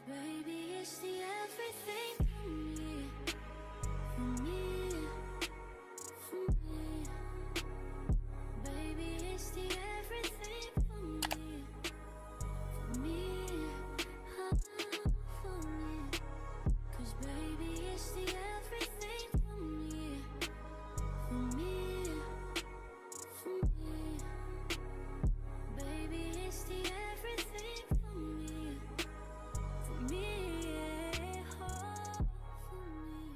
baby, it's the everything for me, for me. Baby, it's the everything for me, for me. 'Cause baby, it's the everything for me, for me, for me. Baby, it's the everything for me, yeah, oh, for me.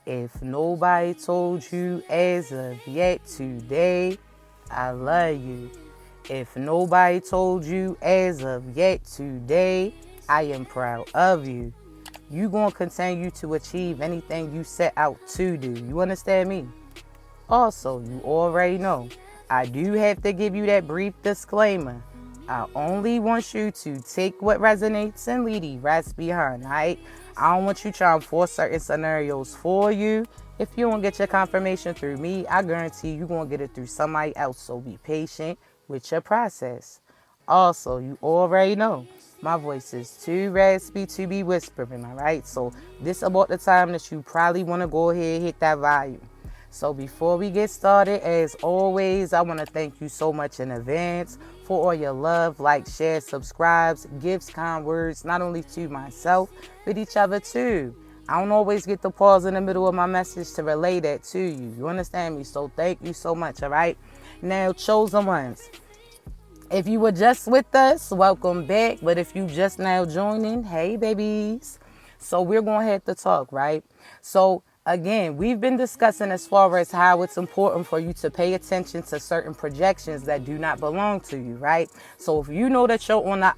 If nobody told you as of yet today, I love you. If nobody told you as of yet today, I am proud of you. You gonna continue to achieve anything you set out to do. You understand me? Also, you already know, I do have to give you that brief disclaimer. I only want you to take what resonates and leave the rest behind, alright? I don't want you trying to force certain scenarios for you. If you don't get your confirmation through me, I guarantee you're going to get it through somebody else, so be patient with your process. Also, you already know, my voice is too raspy to be whispering, alright? So this about the time that you probably want to go ahead and hit that volume. So before we get started, as always, I want to thank you so much in advance for all your love, like, share, subscribes, gifts, kind words, not only to myself, but each other too. I don't always get the pause in the middle of my message to relay that to you. You understand me? So thank you so much, all right? Now, chosen ones, if you were just with us, welcome back. But if you just now joining, hey, babies. So we're going to have to talk, right? So again, we've been discussing as far as how it's important for you to pay attention to certain projections that do not belong to you, right? So if you know that you're on a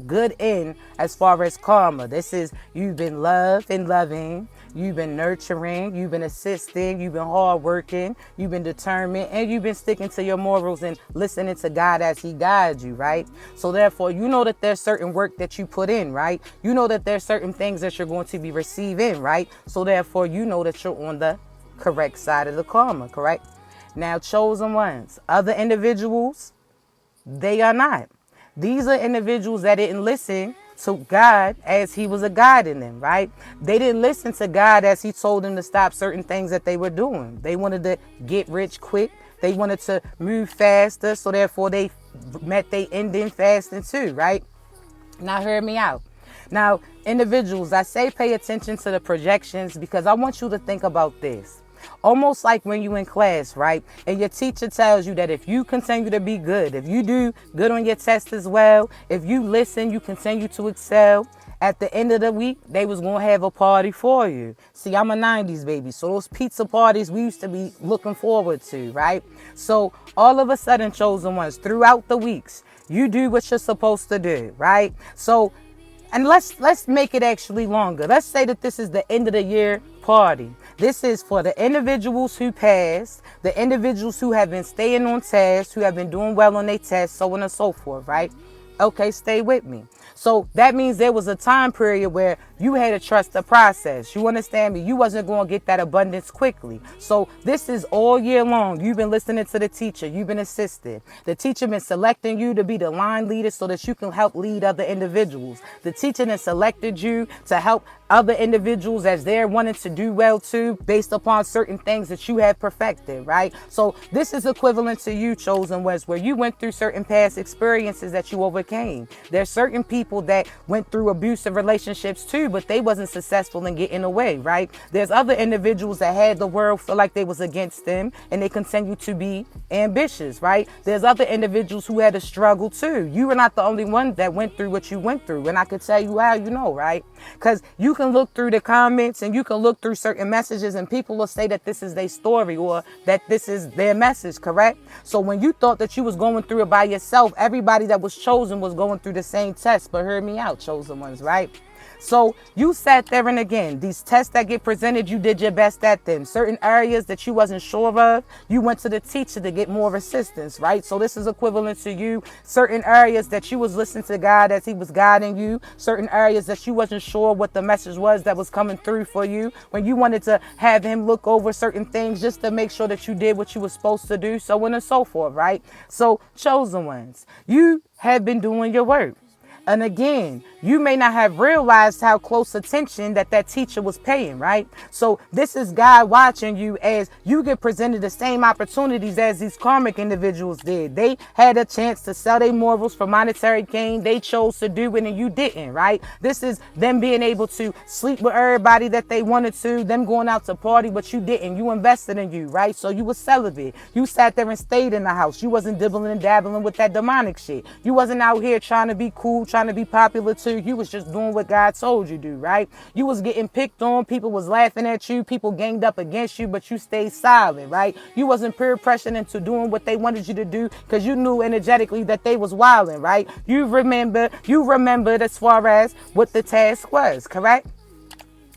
good end as far as karma, this is you've been loved and loving, you've been nurturing, you've been assisting, you've been hardworking, you've been determined, and you've been sticking to your morals and listening to God as He guides you, right? So therefore, you know that there's certain work that you put in, right? You know that there's certain things that you're going to be receiving, right? So therefore, you know that you're on the correct side of the karma, correct? Now, chosen ones, other individuals, they are not. These are individuals that didn't listen to God as He was a guiding them, right? They didn't listen to God as He told them to stop certain things that they were doing. They wanted to get rich quick. They wanted to move faster, so therefore they met their ending fasting too, right? Now hear me out. Now, individuals, I say pay attention to the projections because I want you to think about this. Almost like when you in class, right? And your teacher tells you that if you continue to be good, if you do good on your test as well, if you listen, you continue to excel, at the end of the week, they was going to have a party for you. See, I'm a 90s baby, so those pizza parties we used to be looking forward to, right? So all of a sudden, chosen ones, throughout the weeks, you do what you're supposed to do, right? So, and let's make it actually longer. Let's say that this is the end of the year party. This is for the individuals who passed, the individuals who have been staying on task, who have been doing well on their tests, so on and so forth, right? Okay, stay with me. So that means there was a time period where you had to trust the process. You understand me? You wasn't going to get that abundance quickly. So this is all year long. You've been listening to the teacher. You've been assisted. The teacher been selecting you to be the line leader so that you can help lead other individuals. The teacher then selected you to help other individuals as they're wanting to do well too, based upon certain things that you have perfected, right? So this is equivalent to you, chosen ones, where you went through certain past experiences that you overcame. There's certain people that went through abusive relationships too, but they wasn't successful in getting away, right? There's other individuals that had the world feel like they was against them and they continue to be ambitious, right? There's other individuals who had to struggle too. You were not the only one that went through what you went through, and I could tell you how, you know, right? Because you can look through the comments and you can look through certain messages and people will say that this is their story or that this is their message, correct? So when you thought that you was going through it by yourself, everybody that was chosen was going through the same test. But hear me out, chosen ones, right? So you sat there, and again, these tests that get presented, you did your best at them. Certain areas that you wasn't sure of, you went to the teacher to get more assistance, right? So this is equivalent to you. Certain areas that you was listening to God as he was guiding you. Certain areas that you wasn't sure what the message was that was coming through for you. When you wanted to have him look over certain things just to make sure that you did what you were supposed to do, so on and so forth, right? So chosen ones, you have been doing your work. And again, you may not have realized how close attention that teacher was paying, right? So this is God watching you as you get presented the same opportunities as these karmic individuals did. They had a chance to sell their morals for monetary gain. They chose to do it and you didn't, right? This is them being able to sleep with everybody that they wanted to, them going out to party, but you didn't. You invested in you, right? So you were celibate. You sat there and stayed in the house. You wasn't dibbling and dabbling with that demonic shit. You wasn't out here trying to be cool, trying to be popular too. You was just doing what God told you to do, right? You was getting picked on. People was laughing at you. People ganged up against you, but you stayed silent, right? You wasn't peer pressured into doing what they wanted you to do because you knew energetically that they was wilding, right? You remembered as far as what the task was, correct?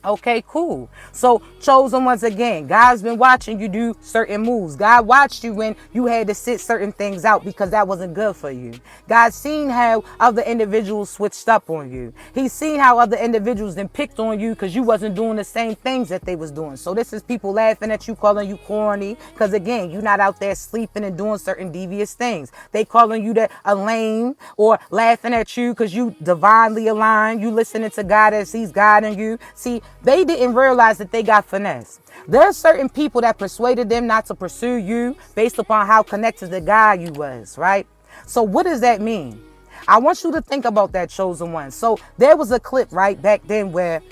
Okay, cool. So chosen ones, again, God's been watching you do certain moves. God watched you when you had to sit certain things out because that wasn't good for you. God's seen how other individuals switched up on you. He's seen how other individuals then picked on you because you wasn't doing the same things that they was doing. So this is people laughing at you, calling you corny because, again, you're not out there sleeping and doing certain devious things. They calling you a lame or laughing at you because you divinely aligned. You listening to God as he's guiding you. See, they didn't realize that they got finesse. There are certain people that persuaded them not to pursue you based upon how connected to God you was, right? So what does that mean? I want you to think about that, chosen one. So there was a clip right back then where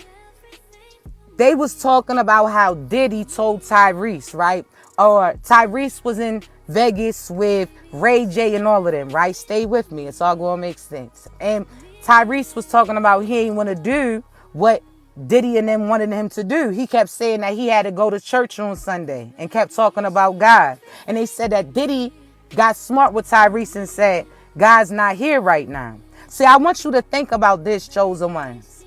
they was talking about how Diddy told Tyrese, right? Or Tyrese was in Vegas with Ray J and all of them, right? Stay with me. It's all going to make sense. And Tyrese was talking about he ain't want to do what Diddy and them wanted him to do. He kept saying that he had to go to church on Sunday and kept talking about God. And they said that Diddy got smart with Tyrese and said, God's not here right now. See, I want you to think about this, chosen ones.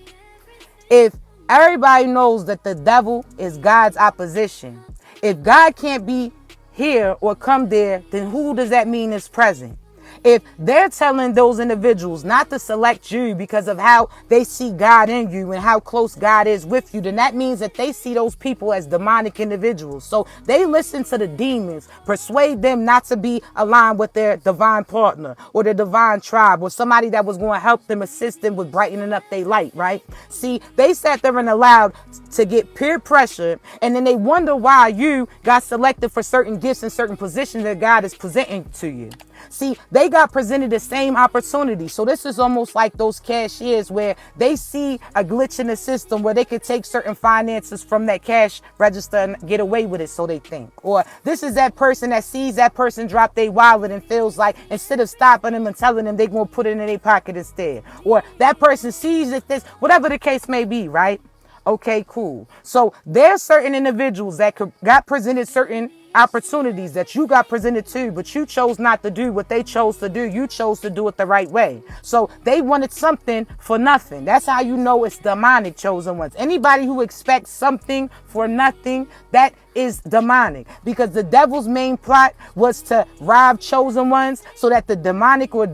If everybody knows that the devil is God's opposition, if God can't be here or come there, then who does that mean is present? If they're telling those individuals not to select you because of how they see God in you and how close God is with you, then that means that they see those people as demonic individuals. So they listen to the demons, persuade them not to be aligned with their divine partner or their divine tribe or somebody that was going to help them, assist them with brightening up their light, right? See, they sat there and allowed to get peer pressure, and then they wonder why you got selected for certain gifts and certain positions that God is presenting to you. See, they got presented the same opportunity. So this is almost like those cashiers where they see a glitch in the system where they could take certain finances from that cash register and get away with it, so they think. Or this is that person that sees that person drop their wallet and feels like instead of stopping them and telling them, they going to put it in their pocket instead. Or that person sees that this, whatever the case may be, right? Okay, cool. So there's certain individuals that got presented certain opportunities that you got presented to, but you chose not to do what they chose to do. You chose to do it the right way. So they wanted something for nothing. That's how you know it's demonic, chosen ones. Anybody who expects something for nothing, that is demonic, because the devil's main plot was to rob chosen ones so that the demonic or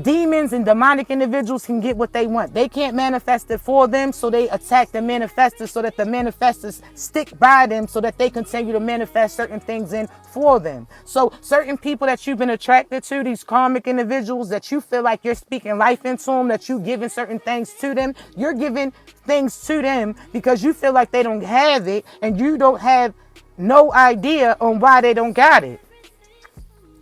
demons and demonic individuals can get what they want. They can't manifest it for them, so they attack the manifestors so that the manifestors stick by them so that they continue to manifest certain things in for them. So certain people that you've been attracted to, these karmic individuals that you feel like you're speaking life into them, that you're giving certain things to them, you're giving things to them because you feel like they don't have it and you don't have no idea on why they don't got it.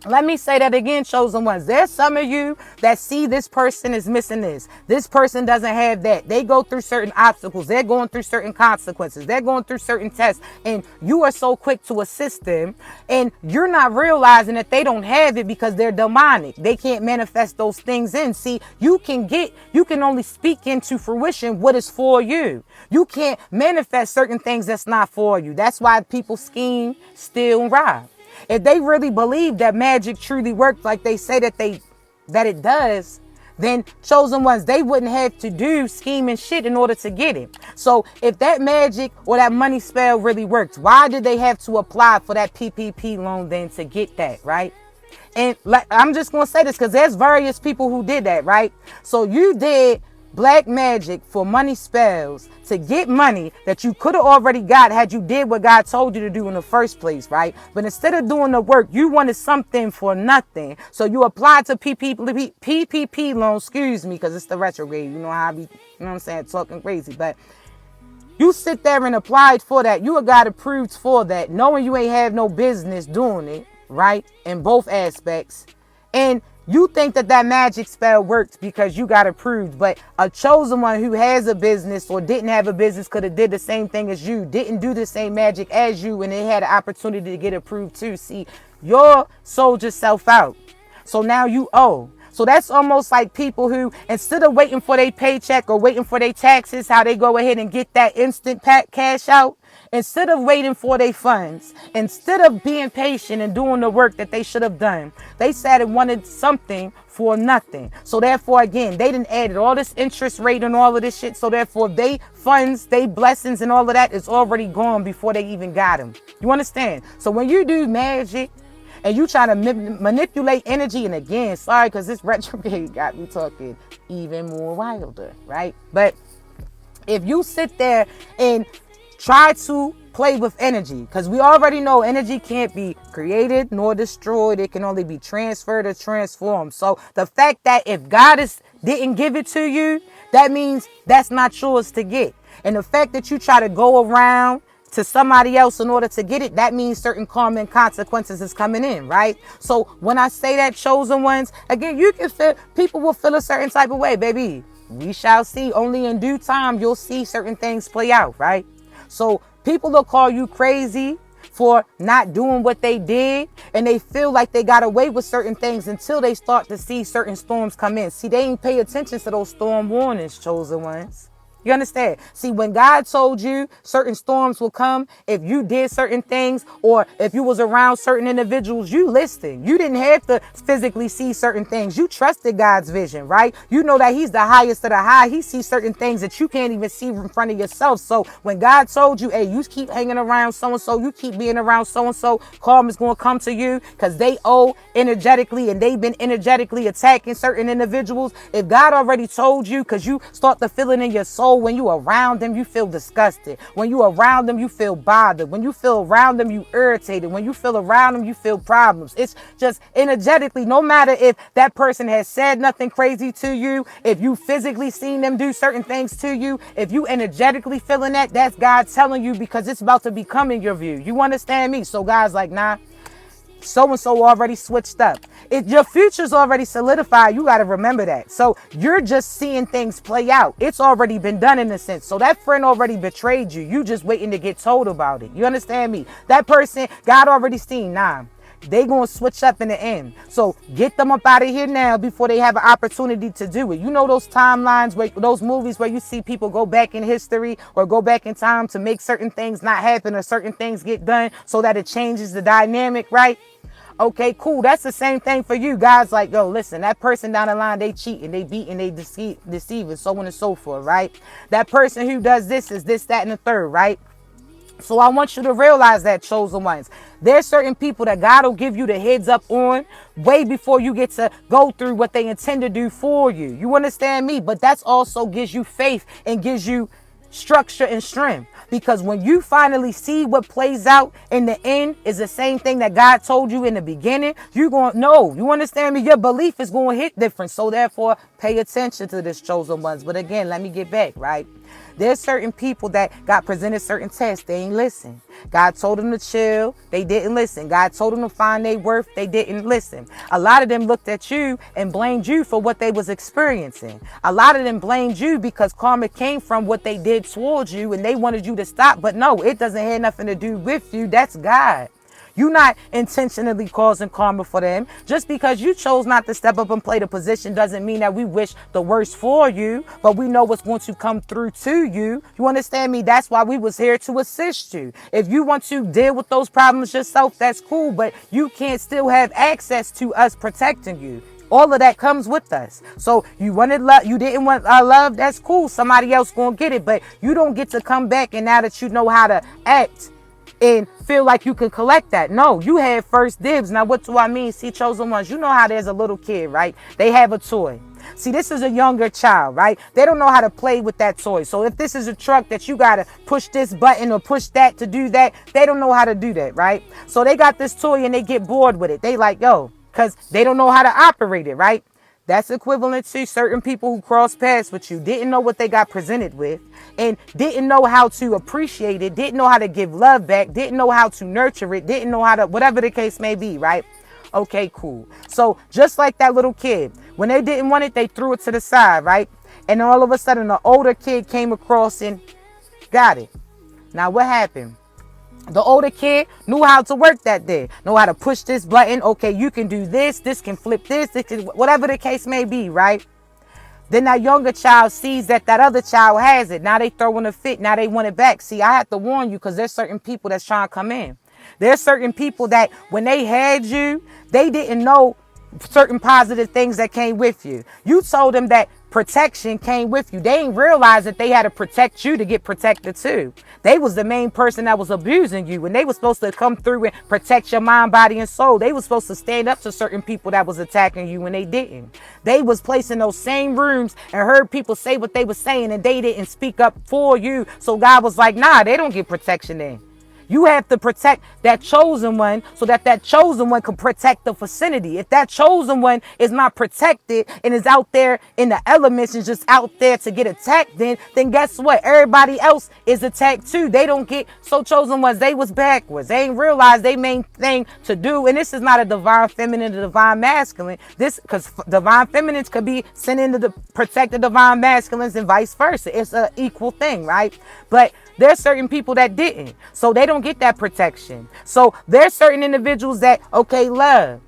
Let me say that again, chosen ones. There's some of you that see this person is missing this. This person doesn't have that. They go through certain obstacles. They're going through certain consequences. They're going through certain tests. And you are so quick to assist them. And you're not realizing that they don't have it because they're demonic. They can't manifest those things in. See, you can only speak into fruition what is for you. You can't manifest certain things that's not for you. That's why people scheme, steal, and rob. If they really believe that magic truly works like they say that it does, then chosen ones, they wouldn't have to do scheming shit in order to get it. So if that magic or that money spell really worked, why did they have to apply for that PPP loan then to get that, right? And like, I'm just going to say this because there's various people who did that, right? So you did black magic for money spells to get money that you could have already got had you did what God told you to do in the first place, right? But instead of doing the work, you wanted something for nothing. So you applied to PPP loan, excuse me, because it's the retrograde. You know how I be, you know what I'm saying, talking crazy. But you sit there and applied for that. You got approved for that, knowing you ain't have no business doing it, right? In both aspects. And you think that that magic spell worked because you got approved, but a chosen one who has a business or didn't have a business could have did the same thing as you, didn't do the same magic as you, and they had an opportunity to get approved too. See, you sold yourself out. So now you owe. So that's almost like people who, instead of waiting for their paycheck or waiting for their taxes, how they go ahead and get that instant cash out, instead of waiting for their funds, instead of being patient and doing the work that they should have done, they said and wanted something for nothing. So therefore, again, they didn't add all this interest rate and all of this shit. So therefore, they funds, they blessings and all of that is already gone before they even got them. You understand? So when you do magic, and you try to manipulate energy, and again, sorry, because this retrograde got me talking even more wilder, right? But if you sit there and try to play with energy, because we already know energy can't be created nor destroyed. It can only be transferred or transformed. So the fact that if God didn't give it to you, that means that's not yours to get. And the fact that you try to go around to somebody else in order to get it, that means certain karma and consequences is coming in, right? So when I say that, chosen ones, again, you can feel, people will feel a certain type of way, baby. We shall see. Only in due time you'll see certain things play out, right? So people will call you crazy for not doing what they did, and they feel like they got away with certain things until they start to see certain storms come in. See, they ain't pay attention to those storm warnings, chosen ones. You understand? See, when God told you certain storms will come, if you did certain things or if you was around certain individuals, you listened. You didn't have to physically see certain things. You trusted God's vision, right? You know that he's the highest of the high. He sees certain things that you can't even see in front of yourself. So when God told you, hey, you keep hanging around so-and-so, you keep being around so-and-so, karma's going to come to you because they owe energetically and they've been energetically attacking certain individuals. If God already told you, because you start to feel it in your soul, when you around them, you feel disgusted. When you around them, you feel bothered. When you feel around them, you irritated. When you feel around them, you feel problems. It's just energetically, no matter if that person has said nothing crazy to you, if you physically seen them do certain things to you, if you energetically feeling that, that's God telling you because it's about to become in your view. You understand me? So God's like, nah, so-and-so already switched up. If your future's already solidified, you got to remember that. So you're just seeing things play out. It's already been done in a sense. So that friend already betrayed you. You just waiting to get told about it. You understand me? That person, God already seen, nah, they gonna switch up in the end. So get them up out of here now before they have an opportunity to do it. You know those timelines, where those movies where you see people go back in history or go back in time to make certain things not happen or certain things get done so that it changes the dynamic, right? Okay, cool. That's the same thing for you guys. Like, yo, listen, that person down the line, they cheating, they beating, they deceiving, so on and so forth, right? That person who does this is this, that, and the third, right? So I want you to realize that, chosen ones. There's certain people that God will give you the heads up on way before you get to go through what they intend to do for you. You understand me? But that's also gives you faith and gives you structure and strength, because when you finally see what plays out in the end is the same thing that God told you in the beginning, you're going to know. You understand me? Your belief is going to hit different. So therefore, pay attention to this, chosen ones. But again, let me get back, right? There's certain people that got presented certain tests. They ain't listen. God told them to chill. They didn't listen. God told them to find their worth. They didn't listen. A lot of them looked at you and blamed you for what they was experiencing. A lot of them blamed you because karma came from what they did towards you and they wanted you to stop. But no, it doesn't have nothing to do with you. That's God. You're not intentionally causing karma for them. Just because you chose not to step up and play the position doesn't mean that we wish the worst for you, but we know what's going to come through to you. You understand me? That's why we was here to assist you. If you want to deal with those problems yourself, that's cool, but you can't still have access to us protecting you. All of that comes with us. So you wanted love, you didn't want love, that's cool. Somebody else gonna get it, but you don't get to come back and now that you know how to act and feel like you can collect that. No, you had first dibs. Now, what do I mean? See, chosen ones, you know how there's a little kid, right? They have a toy. See, this is a younger child, right? They don't know how to play with that toy. So if this is a truck that you got to push this button or push that to do that, they don't know how to do that, right? So they got this toy and they get bored with it. They like, yo, because they don't know how to operate it, right? That's equivalent to certain people who cross paths with you, didn't know what they got presented with, and didn't know how to appreciate it, didn't know how to give love back, didn't know how to nurture it, didn't know how to, whatever the case may be, right? Okay, cool. So just like that little kid, when they didn't want it, they threw it to the side, right? And all of a sudden, an older kid came across and got it. Now, what happened? The older kid knew how to work that day, know how to push this button. Okay, you can do this. This can flip this can, whatever the case may be, right? Then that younger child sees that that other child has it. Now they throwing a fit. Now they want it back. See, I have to warn you because there's certain people that's trying to come in. There's certain people that when they had you, they didn't know certain positive things that came with you. You told them that protection came with you. They didn't realize that they had to protect you to get protected too. They was the main person that was abusing you, and they was supposed to come through and protect your mind, body, and soul. They was supposed to stand up to certain people that was attacking you when they didn't. They was placed in those same rooms and heard people say what they were saying, and they didn't speak up for you. So God was like, nah, they don't get protection then. You have to protect that chosen one so that that chosen one can protect the vicinity. If that chosen one is not protected and is out there in the elements and just out there to get attacked, then guess what? Everybody else is attacked too. They don't get, so chosen ones, they was backwards. They ain't realized they main thing to do. And this is not a divine feminine, a divine masculine. This, because divine feminines could be sent in to protect the divine masculines and vice versa. It's an equal thing, right? But there's certain people that didn't. So they don't get that protection. So there's certain individuals that, okay, love.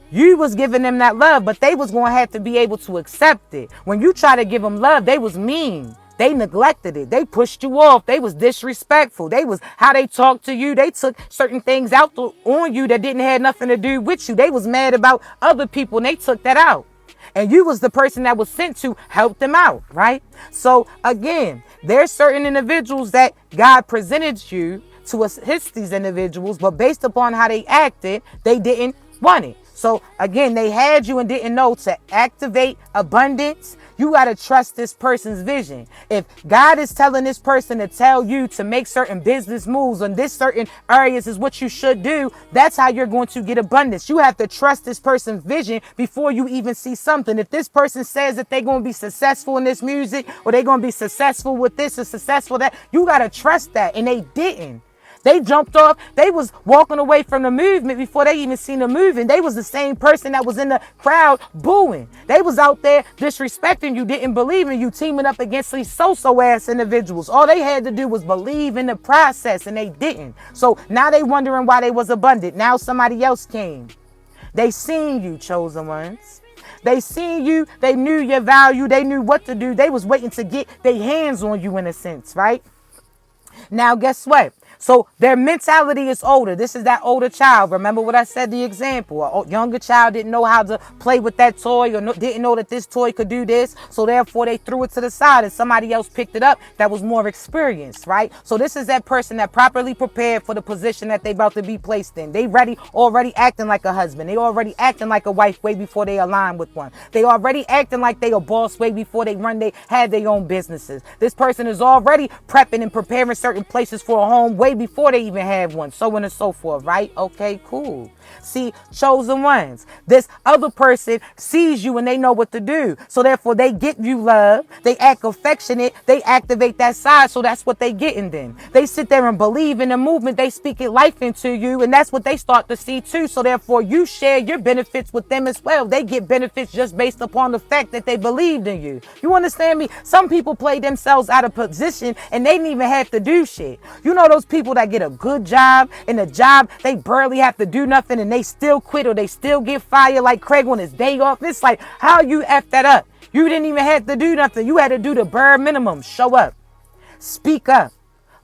You was giving them that love, but they was going to have to be able to accept it. When you try to give them love, they was mean. They neglected it. They pushed you off. They was disrespectful. They was how they talked to you. They took certain things out on you that didn't have nothing to do with you. They was mad about other people and they took that out. And you was the person that was sent to help them out, right? So again, there's certain individuals that God presented you to assist these individuals, but based upon how they acted, they didn't want it. So again, they had you and didn't know to activate abundance. You got to trust this person's vision. If God is telling this person to tell you to make certain business moves on this certain areas is what you should do, that's how you're going to get abundance. You have to trust this person's vision before you even see something. If this person says that they're going to be successful in this music or they're going to be successful with this or successful that, you got to trust that. And they didn't. They jumped off. They was walking away from the movement before they even seen the movement. They was the same person that was in the crowd booing. They was out there disrespecting you, didn't believe in you, teaming up against these so-so ass individuals. All they had to do was believe in the process, and they didn't. So now they wondering why they was abundant. Now somebody else came. They seen you, chosen ones. They seen you. They knew your value. They knew what to do. They was waiting to get their hands on you in a sense, right? Now, guess what? So their mentality is older. This is that older child. Remember what I said, the example. A younger child didn't know how to play with that toy or didn't know that this toy could do this. So therefore, they threw it to the side and somebody else picked it up that was more experienced, right? So this is that person that properly prepared for the position that they about to be placed in. They already acting like a husband. They already acting like a wife way before they align with one. They already acting like they a boss way before they had their own businesses. This person is already prepping and preparing certain places for a home way before they even have one, so on and so forth, right? Okay, cool. See, chosen ones. This other person sees you and they know what to do. So therefore, they get you love. They act affectionate. They activate that side. So that's what they getting then. They sit there and believe in the movement. They speak it life into you. And that's what they start to see too. So therefore, you share your benefits with them as well. They get benefits just based upon the fact that they believed in you. You understand me? Some people play themselves out of position and they didn't even have to do shit. You know those people that get a good job and the job, they barely have to do nothing and they still quit or they still get fired like Craig on his day off. It's like, how you F that up? You didn't even have to do nothing. You had to do the bare minimum. Show up. Speak up.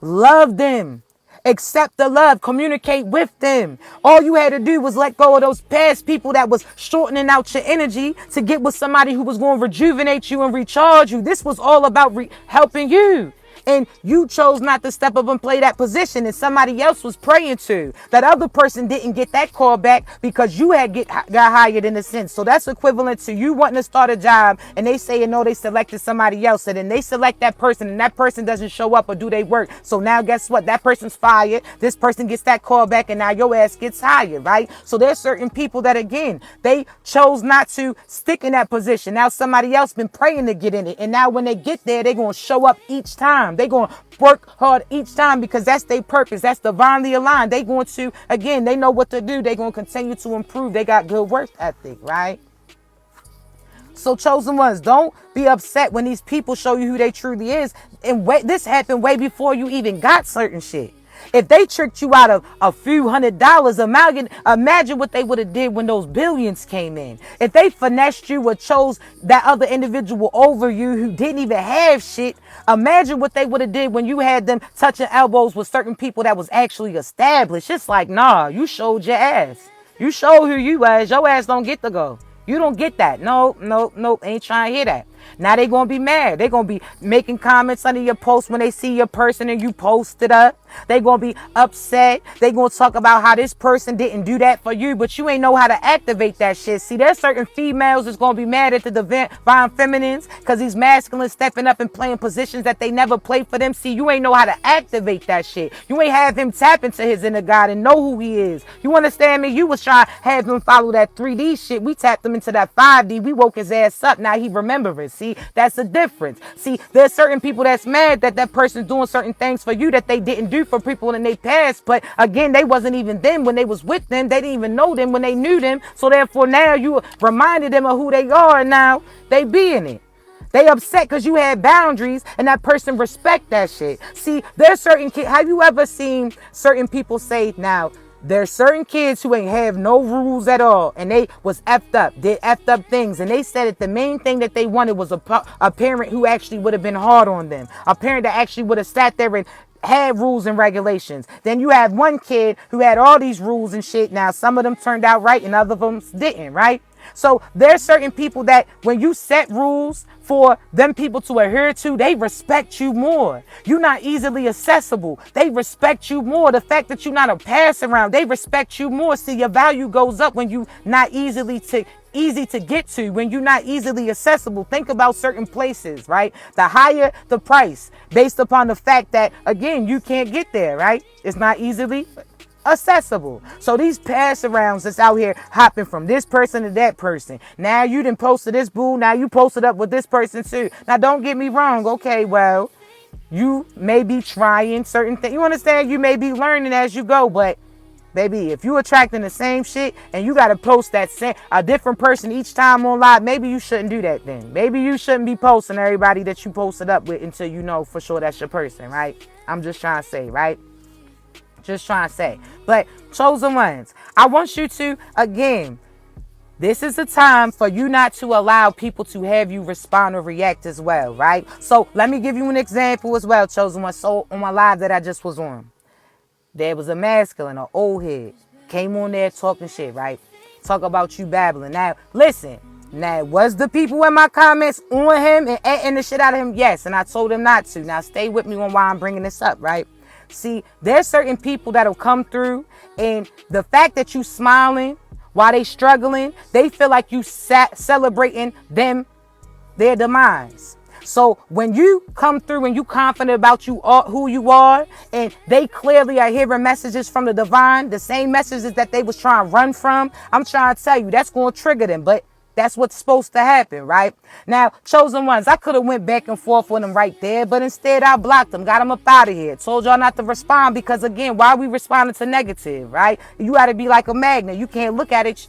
Love them. Accept the love. Communicate with them. All you had to do was let go of those past people that was shortening out your energy to get with somebody who was going to rejuvenate you and recharge you. This was all about helping you. And you chose not to step up and play that position, and somebody else was praying to. That other person didn't get that call back because you had got hired in a sense. So that's equivalent to you wanting to start a job and they saying no, they selected somebody else, and then they select that person and that person doesn't show up or do they work. So now guess what? That person's fired. This person gets that call back and now your ass gets hired, right? So there's certain people that, again, they chose not to stick in that position. Now somebody else been praying to get in it, and now when they get there, they're going to show up each time. They're going to work hard each time because that's their purpose. That's divinely aligned. They're going to, again, they know what to do. They're going to continue to improve. They got good work ethic, right? So chosen ones, don't be upset when these people show you who they truly is. And this happened way before you even got certain shit. If they tricked you out of a few $100s, imagine what they would have did when those billions came in. If they finessed you or chose that other individual over you who didn't even have shit, imagine what they would have did when you had them touching elbows with certain people that was actually established. It's like, nah, you showed your ass. You showed who you was. Your ass don't get to go. You don't get that. No, ain't trying to hear that. Now they going to be mad. They going to be making comments under your post when they see your person and you post it up. They going to be upset. They going to talk about how this person didn't do that for you, but you ain't know how to activate that shit. See, there's certain females that's going to be mad at the divine feminines because these masculines stepping up and playing positions that they never played for them. See, you ain't know how to activate that shit. You ain't have him tap into his inner God and know who he is. You understand me? You was trying to have him follow that 3D shit. We tapped him into that 5D. We woke his ass up. Now he remembers. See, that's the difference. See, there's certain people that's mad that that person's doing certain things for you that they didn't do for people in their past. But again, they wasn't even them when they was with them. They didn't even know them when they knew them. So therefore now you reminded them of who they are, and now they be in it. They upset because you had boundaries and that person respect that shit. See, there's certain kids. Have you ever seen certain people say, now, there's certain kids who ain't have no rules at all, and they was effed up, did effed up things, and they said that the main thing that they wanted was a parent who actually would have been hard on them, a parent that actually would have sat there and had rules and regulations. Then you have one kid who had all these rules and shit. Now, some of them turned out right and other of them didn't, right? So there's certain people that when you set rules for them people to adhere to, they respect you more. You're not easily accessible. They respect you more. The fact that you're not a pass around, they respect you more. See, your value goes up when you not easy to get to, when you're not easily accessible. Think about certain places, right? The higher the price based upon the fact that, again, you can't get there, right? It's not easily accessible. So these pass arounds that's out here hopping from this person to that person. Now you done posted this boo. Now you posted up with this person too. Now don't get me wrong. Okay, well, you may be trying certain things. You understand? You may be learning as you go, but baby, if you attracting the same shit and you got to post a different person each time on live, maybe you shouldn't do that then. Maybe you shouldn't be posting everybody that you posted up with until you know for sure that's your person, right? I'm just trying to say, right? Just trying to say. But chosen ones, I want you to, again, this is the time for you not to allow people to have you respond or react as well, right? So let me give you an example as well, chosen ones. So on my live that I just was on, there was a masculine, an old head, came on there talking shit, right? Talk about you babbling. Now, listen. Now, was the people in my comments on him and adding the shit out of him? Yes, and I told him not to. Now, stay with me on why I'm bringing this up, right? See, there's certain people that'll come through, and the fact that you smiling while they struggling, they feel like you celebrating their demise. So when you come through and you confident about who you are, and they clearly are hearing messages from the divine, the same messages that they was trying to run from, I'm trying to tell you, that's going to trigger them. But that's what's supposed to happen, right? Now, chosen ones, I could have went back and forth with them right there, but instead I blocked them, got them up out of here. Told y'all not to respond because, again, why are we responding to negative, right? You got to be like a magnet. You can't look at it.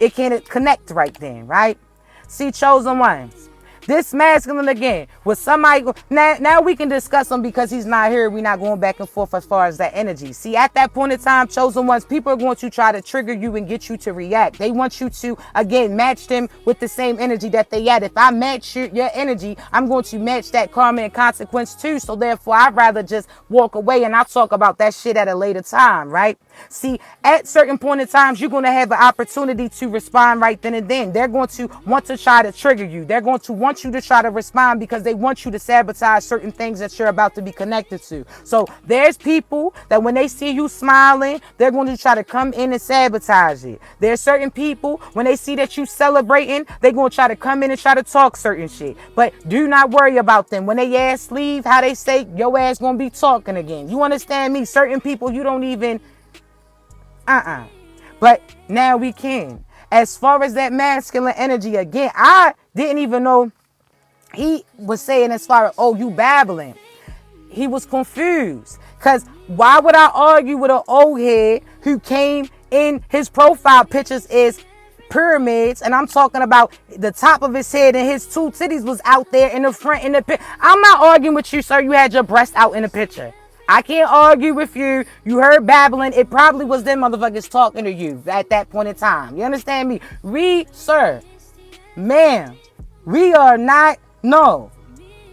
It can't connect right then, right? See, chosen ones, This masculine again, with somebody, now we can discuss him because he's not here. We're not going back and forth as far as that energy. See, at that point in time, chosen ones, people are going to try to trigger you and get you to react. They want you to, again, match them with the same energy that they had. If I match your energy, I'm going to match that karma and consequence too. So therefore, I'd rather just walk away, and I'll talk about that shit at a later time, right? See, at certain point in times, you're going to have an opportunity to respond right then and then. They're going to want to try to trigger you. They're going to want you to try to respond because they want you to sabotage certain things that you're about to be connected to. So there's people that when they see you smiling, they're going to try to come in and sabotage it. There's certain people, when they see that you celebrating, they're going to try to come in and try to talk certain shit. But do not worry about them. When they ass leave, how they say, your ass going to be talking again. You understand me? Certain people you don't even... But now we can. As far as that masculine energy, again, I didn't even know he was saying as far as, oh, you babbling. He was confused. Because why would I argue with an old head who came in his profile pictures is pyramids, and I'm talking about the top of his head and his two titties was out there in the front in the picture. I'm not arguing with you, sir. You had your breast out in the picture. I can't argue with you. You heard babbling. It probably was them motherfuckers talking to you at that point in time. You understand me? Sir, ma'am, we are not, no.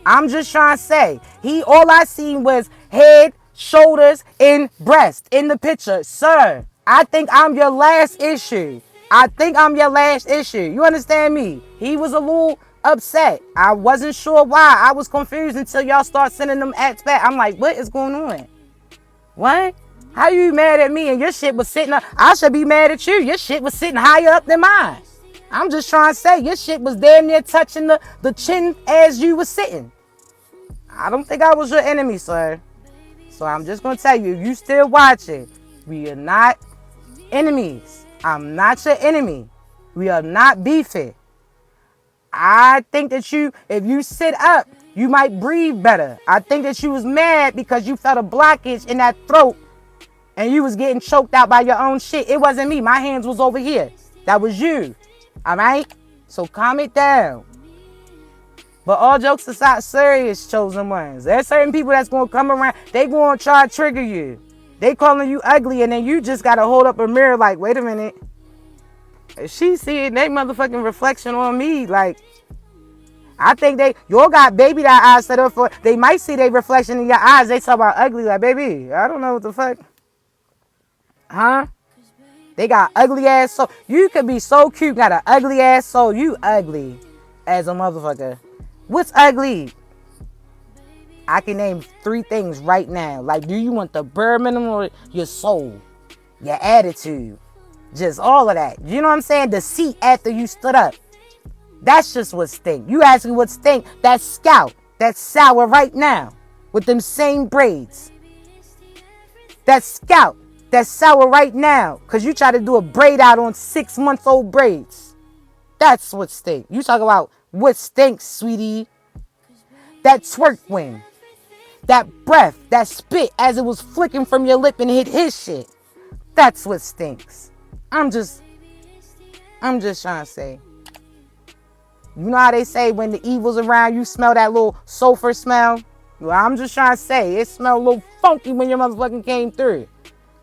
I'm just trying to say, all I seen was head, shoulders, and breast in the picture. Sir, I think I'm your last issue. You understand me? He was a little upset. I wasn't sure why. I was confused until y'all start sending them acts back. I'm like, what is going on? What? How you mad at me and your shit was sitting up? I should be mad at you. Your shit was sitting higher up than mine. I'm just trying to say, your shit was damn near touching the chin as you was sitting. I don't think I was your enemy, sir. So I'm just going to tell you, if you still watching, we are not enemies. I'm not your enemy. We are not beefing. I think that if you sit up, you might breathe better. I think that you was mad because you felt a blockage in that throat and you was getting choked out by your own shit. It wasn't me. My hands was over here. That was you. All right? So calm it down. But all jokes aside, serious, chosen ones. There's certain people that's going to come around. They going to try to trigger you. They calling you ugly, and then you just got to hold up a mirror like, wait a minute. She seeing they motherfucking reflection on me. Like, I think y'all got baby that eyes set up for, they might see their reflection in your eyes. They talk about ugly. Like, baby, I don't know what the fuck. Huh? They got ugly ass soul. You could be so cute, got an ugly ass soul. You ugly as a motherfucker. What's ugly? I can name 3 things right now. Like, do you want the bare minimum or your soul? Your attitude? Just all of that. You know what I'm saying? The seat after you stood up. That's just what stink. You ask me what stink? That scalp. That's sour right now. With them same braids. That scalp. That's sour right now. Because you try to do a braid out on 6-month-old braids. That's what stink. You talk about what stinks, sweetie. That twerk wing. That breath. That spit as it was flicking from your lip and hit his shit. That's what stinks. I'm just trying to say. You know how they say when the evil's around, you smell that little sulfur smell? Well, I'm just trying to say, it smelled a little funky when your motherfucking came through.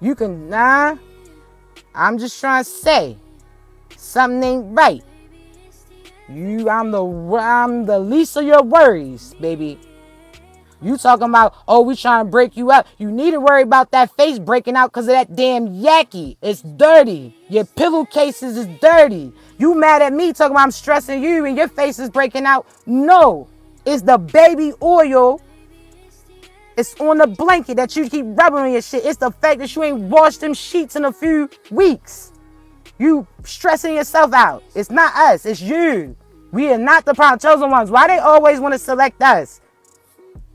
You can, I'm just trying to say, something ain't right. I'm the least of your worries, baby. You talking about, oh, we trying to break you up. You need to worry about that face breaking out because of that damn yaki. It's dirty. Your pillowcases is dirty. You mad at me talking about I'm stressing you and your face is breaking out. No, it's the baby oil. It's on the blanket that you keep rubbing on your shit. It's the fact that you ain't washed them sheets in a few weeks. You stressing yourself out. It's not us. It's you. We are not the proud chosen ones. Why they always want to select us?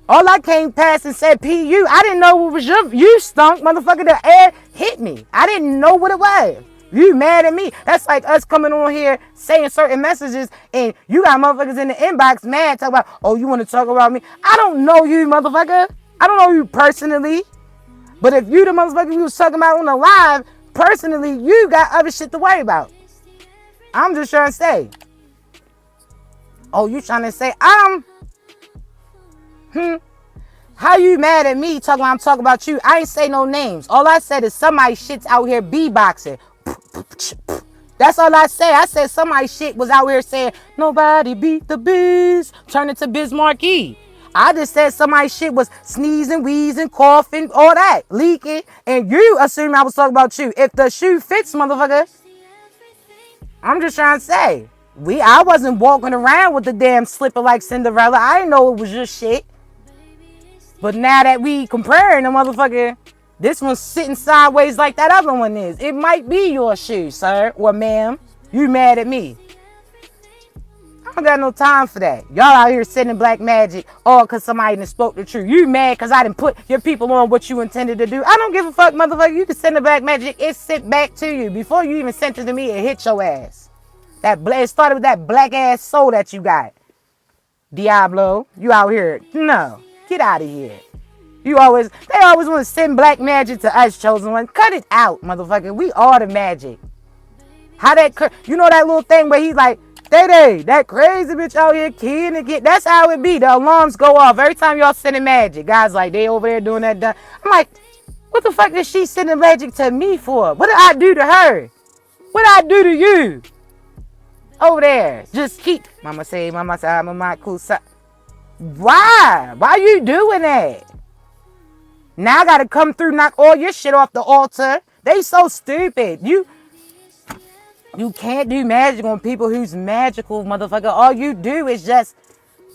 All I came past and said, P.U. I didn't know what was you stunk, motherfucker. The air hit me. I didn't know what it was. You mad at me. That's like us coming on here saying certain messages and you got motherfuckers in the inbox mad talking about, oh, you want to talk about me? I don't know you, motherfucker. I don't know you personally. But if you the motherfucker we was talking about on the live, personally, you got other shit to worry about. I'm just trying to say. Oh, you trying to say, how you mad at me talking I'm talking about you? I ain't say no names. All I said is somebody shit's out here beatboxing. That's all I said. I said somebody shit was out here saying, nobody beat the biz. Turn it to Biz Marquee. I just said somebody shit was sneezing, wheezing, coughing, all that, leaking. And you assume I was talking about you. If the shoe fits, motherfucker, I'm just trying to say. I wasn't walking around with the damn slipper like Cinderella. I didn't know it was your shit. But now that we comparing the motherfucker, this one's sitting sideways like that other one is. It might be your shoe, sir or ma'am. You mad at me. I don't got no time for that. Y'all out here sending black magic all because somebody done spoke the truth. You mad because I didn't put your people on what you intended to do. I don't give a fuck, motherfucker. You can send the black magic. It sent back to you. Before you even sent it to me, it hit your ass. It started with that black ass soul that you got. Diablo, you out here. No. Get out of here. They always want to send black magic to us, chosen one. Cut it out, motherfucker. We are the magic. You know that little thing where he's like, Day, that crazy bitch out here keying again. That's how it be. The alarms go off every time y'all sending magic. Guys like, they over there doing that. I'm like, what the fuck is she sending magic to me for? What did I do to her? What did I do to you? Over there. Just keep. Mama say, mama cool. Why? Why you doing that? Now I gotta come through, knock all your shit off the altar. They so stupid. You can't do magic on people who's magical, motherfucker. All you do is just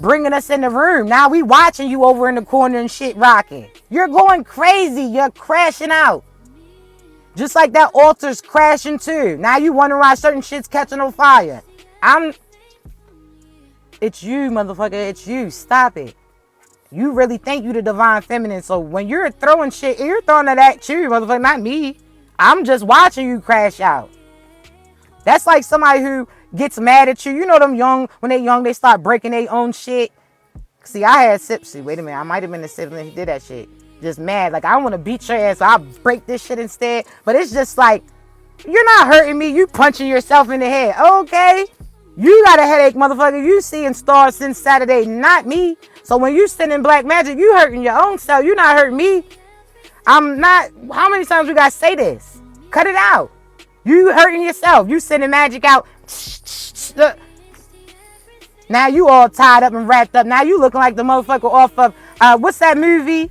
bringing us in the room. Now we watching you over in the corner and shit rocking. You're going crazy. You're crashing out. Just like that altar's crashing too. Now you wondering why certain shit's catching on fire. It's you, motherfucker. It's you. Stop it. You really think you the divine feminine. So when you're throwing shit, you're throwing it at you, motherfucker, not me. I'm just watching you crash out. That's like somebody who gets mad at you. You know them when they young, they start breaking their own shit. See, I had Sipsy. Wait a minute. I might have been the sibling who did that shit. Just mad. Like, I want to beat your ass, so I'll break this shit instead. But it's just like, you're not hurting me. You punching yourself in the head. Okay. You got a headache, motherfucker. You seeing stars since Saturday, not me. So when you sending black magic, you hurting your own self. You not hurting me. I'm not. How many times we got to say this? Cut it out. You hurting yourself. You sending magic out. Now you all tied up and wrapped up. Now you looking like the motherfucker off of, what's that movie?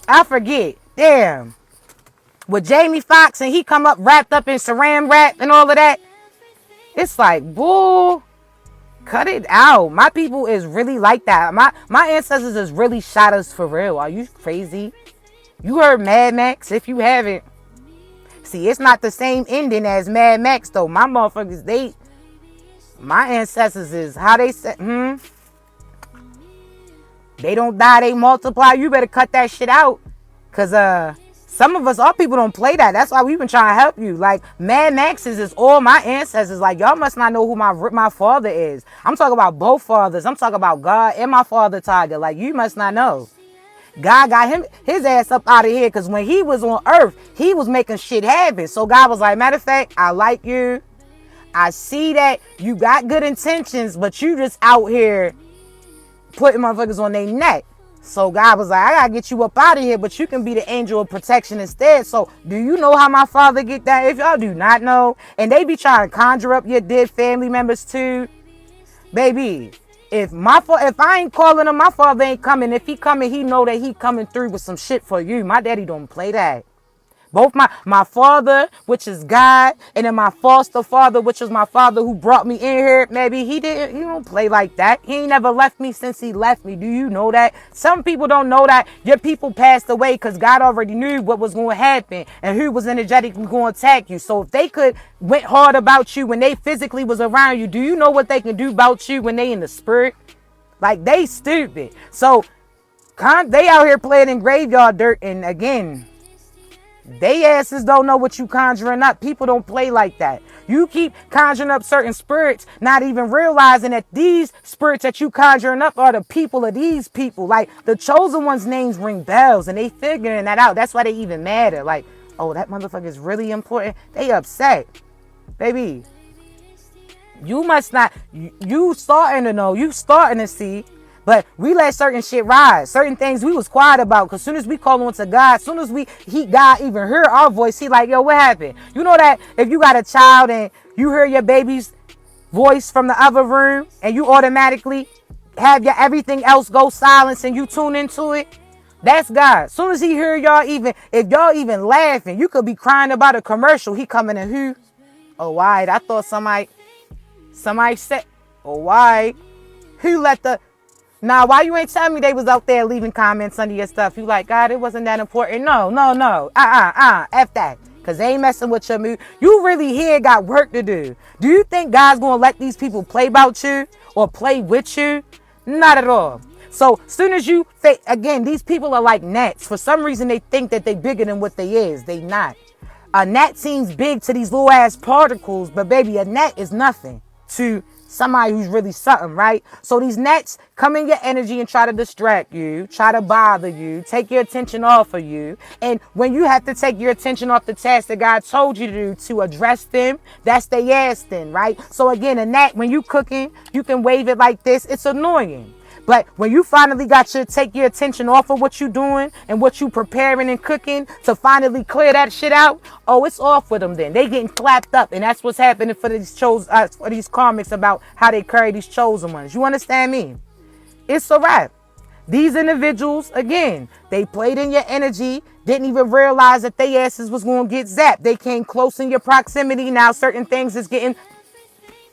I forget. Damn. With Jamie Foxx and he come up wrapped up in saran wrap and all of that. It's like, bull. Cut it out. My people is really like that. My ancestors is really shot us for real. Are you crazy? You heard Mad Max? If you haven't. See, it's not the same ending as Mad Max though. My motherfuckers, my ancestors is how they said, they don't die, they multiply. You better cut that shit out. Cause some of us, our people don't play that. That's why we've been trying to help you. Like, Mad Maxes is all my ancestors. Like, y'all must not know who my father is. I'm talking about both fathers. I'm talking about God and my father, Tiger. Like, you must not know. God got his ass up out of here. Because when he was on earth, he was making shit happen. So God was like, matter of fact, I like you. I see that you got good intentions, but you just out here putting motherfuckers on their neck. So God was like, I gotta get you up out of here, but you can be the angel of protection instead. So do you know how my father get that? If y'all do not know, and they be trying to conjure up your dead family members too, baby, if I ain't calling him, my father ain't coming. If he coming, he know that he coming through with some shit for you. My daddy don't play that. Both my father, which is God, and then my foster father, which is my father who brought me in here. Maybe he don't play like that. He ain't never left me since he left me. Do you know that? Some people don't know that your people passed away because God already knew what was going to happen and who was energetically going to attack you. So if they could went hard about you when they physically was around you, do you know what they can do about you when they in the spirit? Like, they stupid. So they out here playing in graveyard dirt, and again, they asses don't know what you conjuring up. People don't play like that. You keep conjuring up certain spirits, not even realizing that these spirits that you conjuring up are the people of these people. Like, the chosen ones' names ring bells, and they figuring that out. That's why they even matter. Like, oh, that motherfucker is really important. They upset. Baby, You must not, you starting to know, you starting to see, but we let certain shit ride. Certain things we was quiet about, because soon as we call on to God, soon as God even heard our voice, he like, yo, what happened? You know that if you got a child and you hear your baby's voice from the other room and you automatically have your everything else go silence and you tune into it, that's God. Soon as he hear y'all, even if y'all even laughing, you could be crying about a commercial, he coming in who? Oh, why? I thought somebody said, oh, why? Who let the... Nah, why you ain't telling me they was out there leaving comments under your stuff? You like, God, it wasn't that important. No. F that. Because they ain't messing with your mood. You really here got work to do. Do you think God's going to let these people play about you or play with you? Not at all. So soon as you... Again, these people are like gnats. For some reason, they think that they bigger than what they is. They not. A gnat seems big to these little ass particles, but baby, a gnat is nothing to somebody who's really something, right? So these gnats come in your energy and try to distract you, try to bother you, take your attention off of you. And when you have to take your attention off the task that God told you to do to address them, that's the ass then, right? So again, a gnat, when you cooking, you can wave it like this. It's annoying. But when you finally got to take your attention off of what you doing and what you preparing and cooking to finally clear that shit out, oh, it's off with them then. They getting clapped up. And that's what's happening for these for these karmics about how they carry these chosen ones. You understand me? It's a wrap. These individuals, again, they played in your energy, didn't even realize that they asses was going to get zapped. They came close in your proximity. Now certain things is getting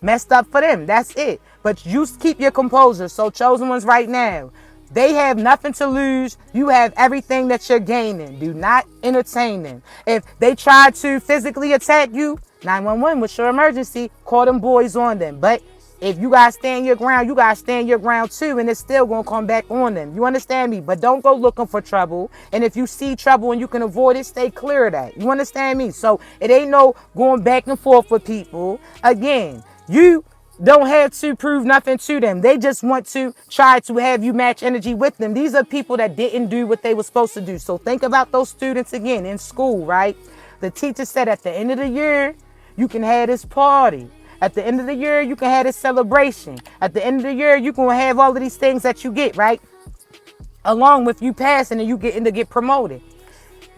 messed up for them. That's it. But you keep your composure. So chosen ones right now, they have nothing to lose. You have everything that you're gaining. Do not entertain them. If they try to physically attack you, 911, what's your emergency? Call them boys on them. But if you guys stand your ground, you guys stand your ground too, and it's still going to come back on them. You understand me? But don't go looking for trouble. And if you see trouble and you can avoid it, stay clear of that. You understand me? So it ain't no going back and forth with people. Again, you don't have to prove nothing to them. They just want to try to have you match energy with them. These are people that didn't do what they were supposed to do. So think about those students again in school, right? The teacher said at the end of the year, you can have this party. At the end of the year, you can have this celebration. At the end of the year, you can have all of these things that you get, right? Along with you passing and you getting to get promoted.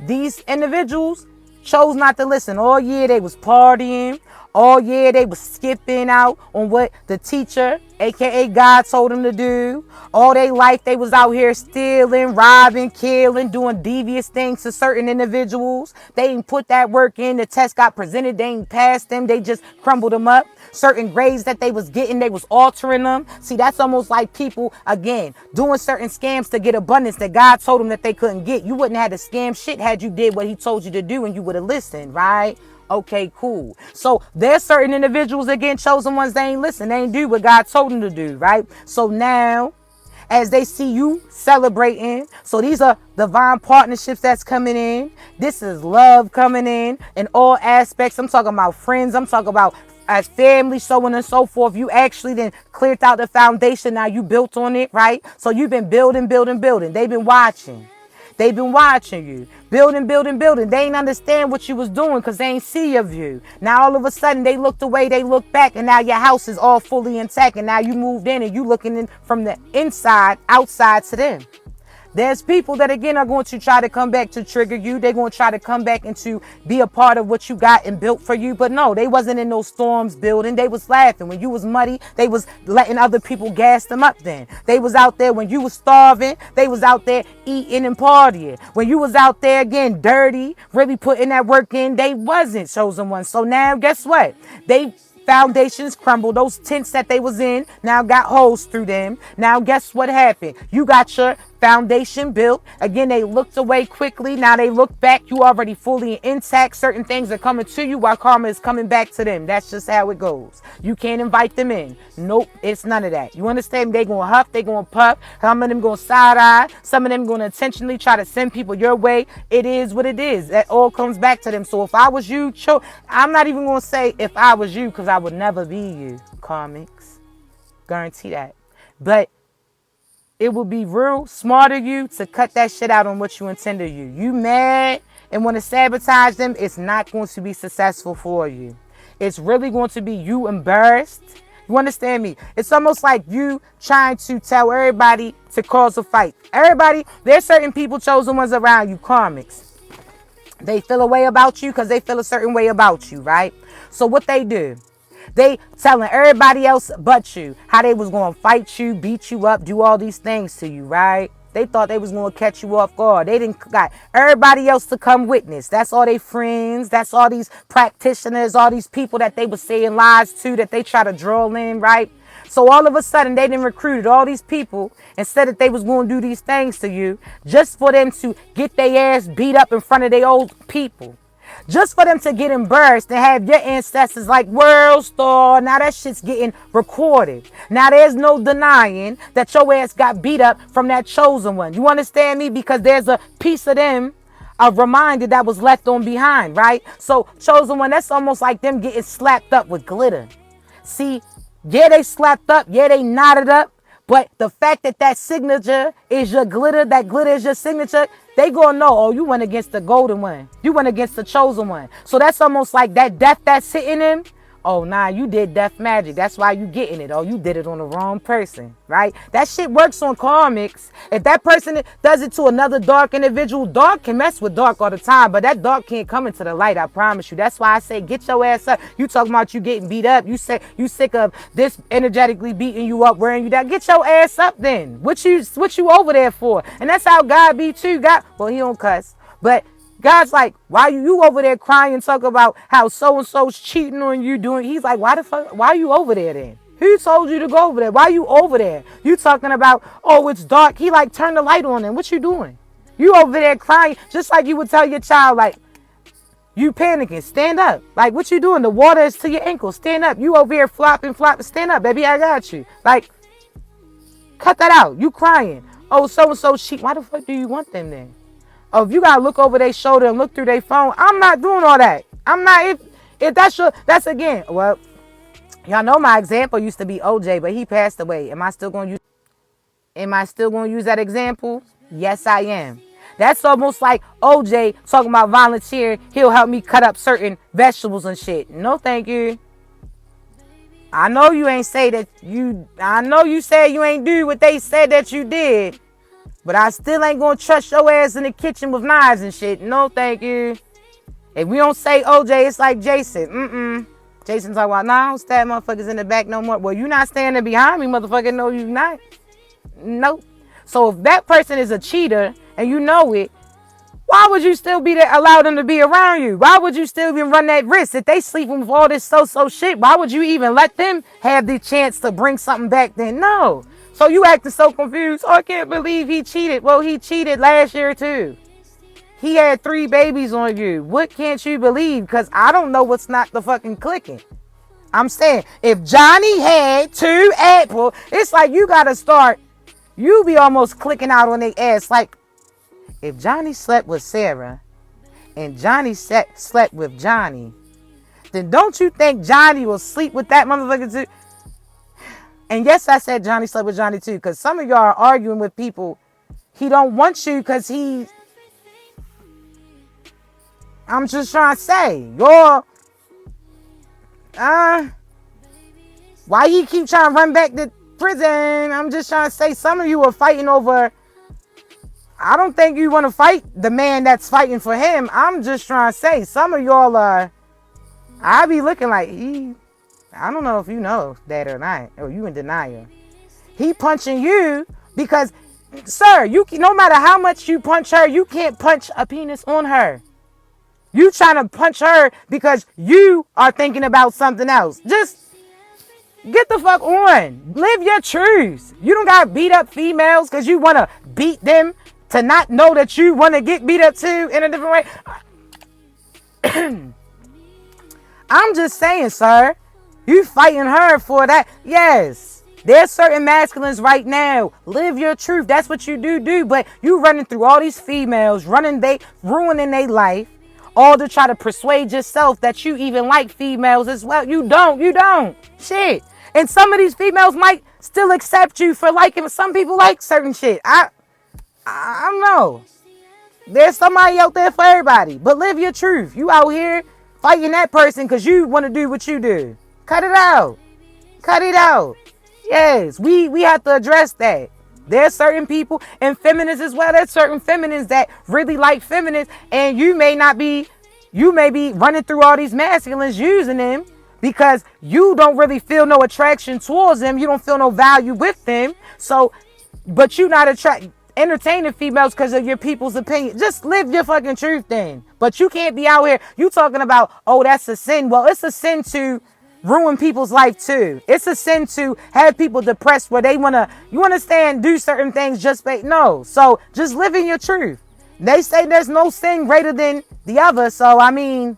These individuals chose not to listen. All year they was partying. All year they was skipping out on what the teacher, aka God, told them to do. All their life they was out here stealing, robbing, killing, doing devious things to certain individuals. They ain't put that work in. The test got presented. They ain't passed them. They just crumbled them up. Certain grades that they was getting, they was altering them. See, that's almost like people, again, doing certain scams to get abundance that God told them that they couldn't get. You wouldn't have to scam shit had you did what he told you to do and you would have listened, right? Okay, cool. So there's certain individuals, again, chosen ones, they ain't listen. They ain't do what God told them to do, right? So now, as they see you celebrating, so these are divine partnerships that's coming in. This is love coming in all aspects. I'm talking about friends. I'm talking about as family, so on and so forth. You actually then cleared out the foundation. Now you built on it, right? So you've been building. They've been watching. They've been watching you. Building. They ain't understand what you was doing because they ain't see your view. Now all of a sudden they looked away, they looked back, and now your house is all fully intact. And now you moved in and you looking in from the inside, outside to them. There's people that, again, are going to try to come back to trigger you. They're going to try to come back and to be a part of what you got and built for you. But no, they wasn't in those storms building. They was laughing. When you was muddy, they was letting other people gas them up then. They was out there when you was starving. They was out there eating and partying. When you was out there, again, dirty, really putting that work in, they wasn't chosen ones. So now, guess what? They foundations crumbled. Those tents that they was in now got holes through them. Now guess what happened? You got your foundation built. Again, they looked away quickly. Now they look back. You already fully intact. Certain things are coming to you while karma is coming back to them. That's just how it goes. You can't invite them in. Nope, it's none of that. You understand? They gonna huff, they gonna puff. Some of them gonna side eye. Some of them gonna intentionally try to send people your way. It is what it is. That all comes back to them. So if I was you, I'm not even gonna say if I was you, because I would never be you, karmics. Guarantee that. But it would be real smart of you to cut that shit out on what you intend to do. You mad and want to sabotage them, it's not going to be successful for you. It's really going to be you embarrassed You understand me? It's almost like you trying to tell everybody to cause a fight. Everybody, there's certain people, chosen ones around you, karmics. They feel a way about you because they feel a certain way about you, right? So what they do, they telling everybody else but you how they was going to fight you, beat you up, do all these things to you, right? They thought they was going to catch you off guard. They didn't got everybody else to come witness. That's all they friends. That's all these practitioners, all these people that they were saying lies to that they try to draw in, right? So all of a sudden they done recruited all these people and said that they was going to do these things to you just for them to get their ass beat up in front of their old people. Just for them to get embarrassed and have your ancestors like world star. Now that shit's getting recorded. Now there's no denying that your ass got beat up from that chosen one. You understand me? Because there's a piece of them, a reminder that was left on behind, right? So chosen one, that's almost like them getting slapped up with glitter. See, yeah, they slapped up. Yeah, they knotted up. But the fact that that signature is your glitter, that glitter is your signature, they gonna know, oh, you went against the golden one. You went against the chosen one. So that's almost like that death that's hitting him. Oh, nah, you did death magic. That's why you getting it. Oh, you did it on the wrong person, right? That shit works on karmics. If that person does it to another dark individual, dark can mess with dark all the time, but that dark can't come into the light, I promise you. That's why I say get your ass up. You talking about you getting beat up. You say you sick of this energetically beating you up, wearing you down. Get your ass up then. What you over there for? And that's how God be too. God, well, he don't cuss, but God's like, why you over there crying and talk about how so-and-so's cheating on you doing? He's like, why the fuck, why are you over there then? Who told you to go over there? Why you over there? You talking about, oh, it's dark. He like, turn the light on then. What you doing? You over there crying just like you would tell your child, like, you panicking. Stand up. Like, what you doing? The water is to your ankles. Stand up. You over here flopping. Stand up, baby. I got you. Like, cut that out. You crying. Oh, so-and-so cheat. Why the fuck do you want them then? Oh, if you gotta look over their shoulder and look through their phone, I'm not doing all that. I'm not. If that's again. Well, y'all know my example used to be OJ, but he passed away. Am I still gonna use that example? Yes, I am. That's almost like OJ talking about volunteer. He'll help me cut up certain vegetables and shit. No, thank you. I know you ain't say that you. I know you said you ain't do what they said that you did. But I still ain't gonna trust your ass in the kitchen with knives and shit. No, thank you. If we don't say OJ, it's like Jason. Jason talk about, nah, I don't stab motherfuckers in the back no more. Well, you not standing behind me, motherfucker. No, you not. Nope. So if that person is a cheater and you know it, why would you still be there, allow them to be around you? Why would you still even run that risk? If they sleeping with all this so shit, why would you even let them have the chance to bring something back then? No. So you acting so confused. Oh, I can't believe he cheated. Well, he cheated last year too. He had 3 babies on you. What can't you believe? Because I don't know what's not the fucking clicking. I'm saying, if Johnny had 2 apples, it's like you got to start, you be almost clicking out on their ass. Like, if Johnny slept with Sarah and Johnny slept with Johnny, then don't you think Johnny will sleep with that motherfucker too? And yes, I said Johnny slept with Johnny too, because some of y'all are arguing with people. He don't want you because I'm just trying to say, why you keep trying to run back to prison? I'm just trying to say some of you are fighting over, I don't think you want to fight the man that's fighting for him. I'm just trying to say some of y'all are, I be looking like I don't know if you know that or not, or you in denial. He punching you because, sir, no matter how much you punch her, you can't punch a penis on her. You trying to punch her because you are thinking about something else. Just get the fuck on. Live your truth. You don't got to beat up females because you want to beat them to not know that you want to get beat up too in a different way. I'm just saying, sir. You fighting her for that? Yes. There's certain masculines right now. Live your truth. That's what you do. But you running through all these females, ruining their life, all to try to persuade yourself that you even like females as well. You don't. Shit. And some of these females might still accept you for liking. Some people like certain shit. I don't know. There's somebody out there for everybody. But live your truth. You out here fighting that person because you want to do what you do. Cut it out. Cut it out. Yes, we have to address that. There's certain people and feminists as well. There's certain feminists that really like feminists, and you may be running through all these masculines using them because you don't really feel no attraction towards them. You don't feel no value with them. So, but you not entertaining females because of your people's opinion. Just live your fucking truth then. But you can't be out here. You talking about, oh, that's a sin. Well, it's a sin to ruin people's life too. It's a sin to have people depressed where they you understand, do certain things just no. So just live in your truth. They say there's no sin greater than the other. So I mean,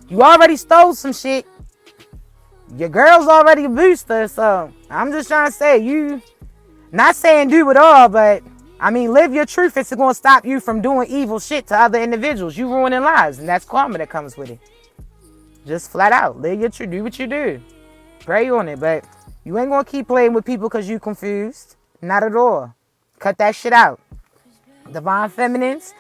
you already stole some shit. Your girl's already a booster. So I'm just trying to say, you not saying do it all, but I mean, live your truth. It's going to stop you from doing evil shit to other individuals. You ruining lives, and that's karma that comes with it. Just flat out, live your truth, do what you do. Pray on it, but you ain't gonna keep playing with people because you confused. Not at all. Cut that shit out. Divine feminines,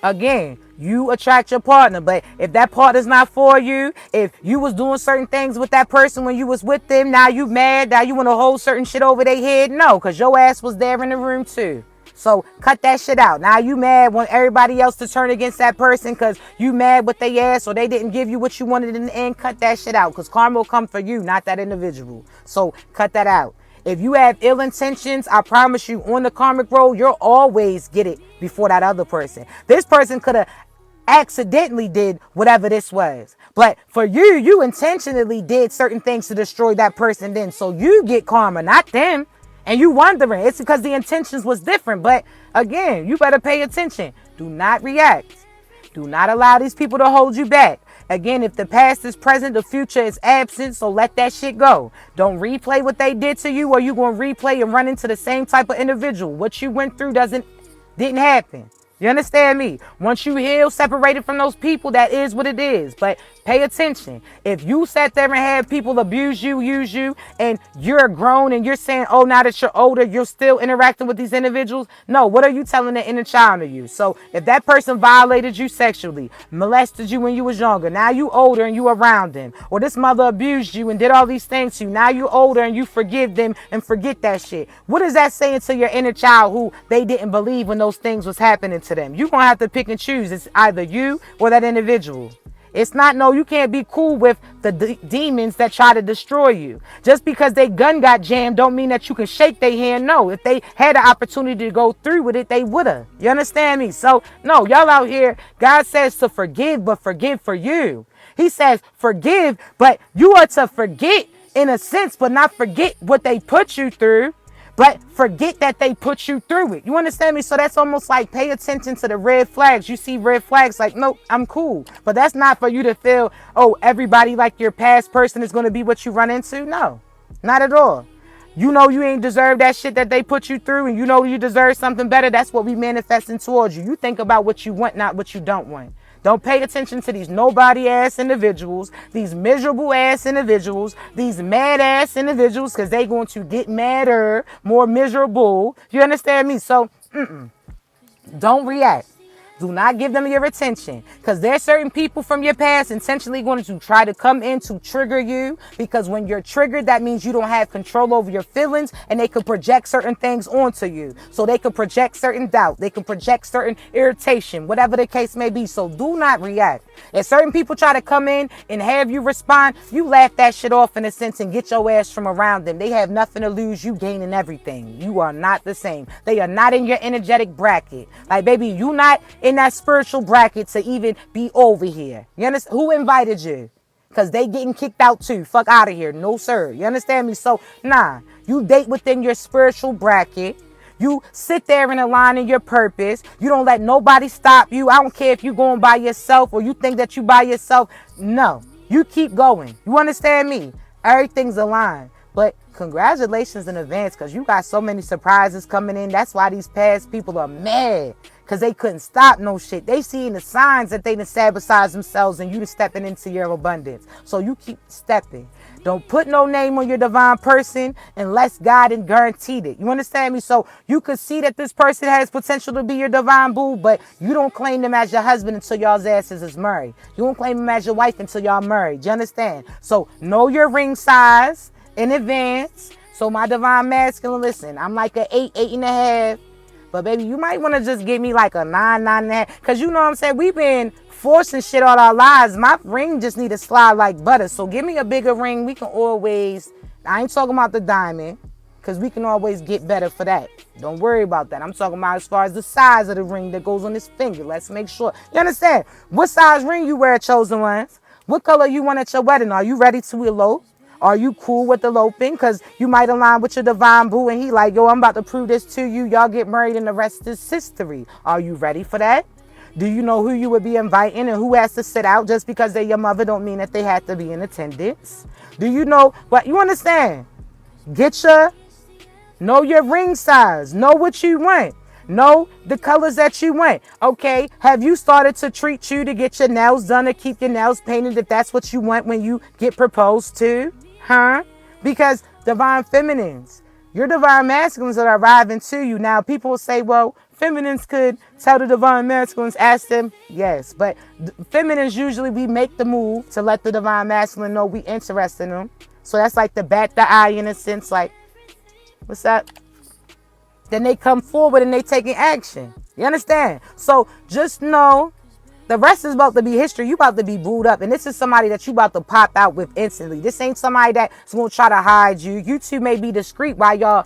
again, you attract your partner, but if that partner's not for you, if you was doing certain things with that person when you was with them, now you mad, now you want to hold certain shit over their head, no, because your ass was there in the room too. So cut that shit out. Now you mad when everybody else to turn against that person because you mad with they ass or they didn't give you what you wanted in the end. Cut that shit out because karma will come for you, not that individual. So cut that out. If you have ill intentions, I promise you on the karmic road, you'll always get it before that other person. This person could have accidentally did whatever this was. But for you, you intentionally did certain things to destroy that person then. So you get karma, not them. And you wondering, it's because the intentions was different. But again, you better pay attention. Do not react. Do not allow these people to hold you back. Again, if the past is present, the future is absent. So let that shit go. Don't replay what they did to you, or you're going to replay and run into the same type of individual. What you went through didn't happen. You understand me? Once you heal, separated from those people, that is what it is. But pay attention. If you sat there and had people abuse you, use you, and you're grown and you're saying, oh, now that you're older, you're still interacting with these individuals. No, what are you telling the inner child of you? So if that person violated you sexually, molested you when you was younger, now you older and you around them, or this mother abused you and did all these things to you, now you older and you forgive them and forget that shit. What is that saying to your inner child who they didn't believe when those things was happening to them? You're going to have to pick and choose. It's either you or that individual. It's not, no, you can't be cool with the demons that try to destroy you. Just because they gun got jammed don't mean that you can shake their hand. No, if they had the opportunity to go through with it, they would have. You understand me? So, no, y'all out here, God says to forgive, but forgive for you. He says forgive, but you are to forget in a sense, but not forget what they put you through. But forget that they put you through it. You understand me? So that's almost like pay attention to the red flags. You see red flags like, nope, I'm cool. But that's not for you to feel, oh, everybody like your past person is going to be what you run into. No, not at all. You know you ain't deserve that shit that they put you through, and you know you deserve something better. That's what we manifesting towards you. You think about what you want, not what you don't want. Don't pay attention to these nobody ass individuals, these miserable ass individuals, these mad ass individuals, because they going to get madder, more miserable. You understand me? So, don't react. Do not give them your attention, because there's certain people from your past intentionally going to try to come in to trigger you, because when you're triggered, that means you don't have control over your feelings, and they can project certain things onto you. So they can project certain doubt. They can project certain irritation, whatever the case may be. So do not react. If certain people try to come in and have you respond, you laugh that shit off in a sense and get your ass from around them. They have nothing to lose. You gaining everything. You are not the same. They are not in your energetic bracket. Like, baby, you not in that spiritual bracket to even be over here. You understand? Who invited you? Because they getting kicked out too. Fuck out of here. No, sir. You understand me? So, nah. You date within your spiritual bracket. You sit there and align in your purpose. You don't let nobody stop you. I don't care if you're going by yourself or you think that you by yourself. No. You keep going. You understand me? Everything's aligned. But congratulations in advance, because you got so many surprises coming in. That's why these past people are mad, because they couldn't stop no shit. They seeing the signs that they done sabotage themselves, and you just stepping into your abundance. So you keep stepping. Don't put no name on your divine person unless God and guaranteed it. You understand me? So you could see that this person has potential to be your divine boo, but you don't claim them as your husband until y'all's asses is married. You don't claim them as your wife until y'all married. You understand? So know your ring size. in advance. So my divine masculine, listen, I'm like a 8, 8.5. But baby, you might want to just give me like a 9, 9.5. Cause you know what I'm saying? We've been forcing shit all our lives. My ring just need to slide like butter. So give me a bigger ring. We can always, I ain't talking about the diamond. Cause we can always get better for that. Don't worry about that. I'm talking about as far as the size of the ring that goes on this finger. Let's make sure. You understand? What size ring you wear, chosen ones? What color you want at your wedding? Are you ready to elope? Are you cool with eloping? Because you might align with your divine boo and he like, yo, I'm about to prove this to you. Y'all get married and the rest is history. Are you ready for that? Do you know who you would be inviting and who has to sit out? Just because they're your mother don't mean that they have to be in attendance. Do you know what? You understand? Get your, know your ring size. Know what you want. Know the colors that you want. Okay, have you started to treat you to get your nails done or keep your nails painted if that's what you want when you get proposed to? Huh? Because divine feminines, your divine masculines that are arriving to you. Now, people will say, well, feminines could tell the divine masculines, ask them. Yes, but feminines usually we make the move to let the divine masculine know we interested in them. So that's like the bat the eye in a sense, like, what's up? Then they come forward and they taking action. You understand? So just know the rest is about to be history. You about to be booed up. And this is somebody that you about to pop out with instantly. This ain't somebody that's going to try to hide you. You two may be discreet while y'all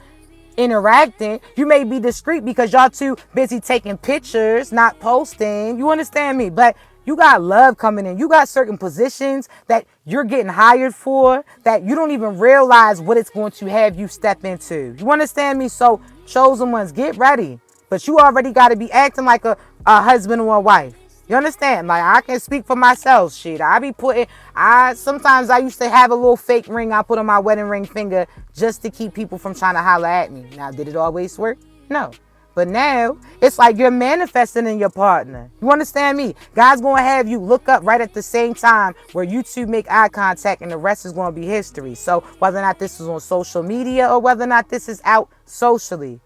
interacting. You may be discreet because y'all too busy taking pictures, not posting. You understand me? But you got love coming in. You got certain positions that you're getting hired for that you don't even realize what it's going to have you step into. You understand me? So chosen ones, get ready. But you already got to be acting like a husband or a wife. You understand? Like, I can speak for myself. Shit, sometimes I used to have a little fake ring I put on my wedding ring finger just to keep people from trying to holler at me. Now, did it always work? No. But now, it's like you're manifesting in your partner. You understand me? God's going to have you look up right at the same time where you two make eye contact and the rest is going to be history. So, whether or not this is on social media or whether or not this is out socially,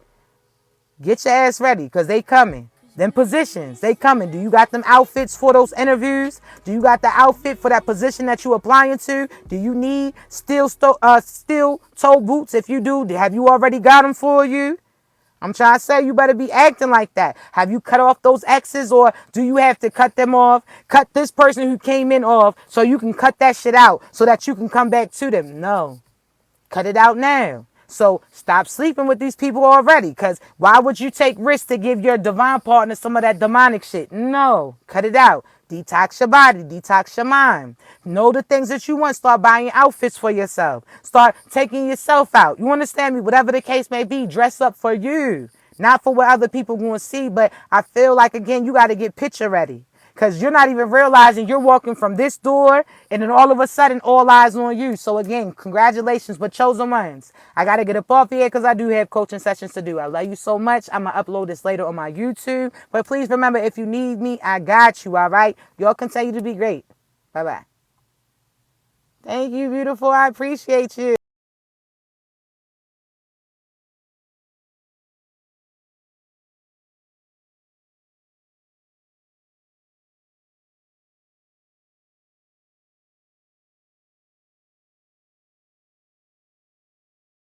get your ass ready because they coming. Them positions, they coming. Do you got them outfits for those interviews? Do you got the outfit for that position that you applying to? Do you need steel toe boots? If you do, have you already got them for you? I'm trying to say you better be acting like that. Have you cut off those exes or do you have to cut them off? Cut this person who came in off so you can cut that shit out so that you can come back to them. No. Cut it out now. So stop sleeping with these people already. Because why would you take risks to give your divine partner some of that demonic shit? No. Cut it out. Detox your body. Detox your mind. Know the things that you want. Start buying outfits for yourself. Start taking yourself out. You understand me? Whatever the case may be, dress up for you. Not for what other people want to see. But I feel like, again, you got to get picture ready. Because you're not even realizing you're walking from this door and then all of a sudden all eyes on you. So again, congratulations, but chosen ones. I got to get up off here because I do have coaching sessions to do. I love you so much. I'm going to upload this later on my YouTube. But please remember, if you need me, I got you, all right? Y'all continue to be great. Bye-bye. Thank you, beautiful. I appreciate you.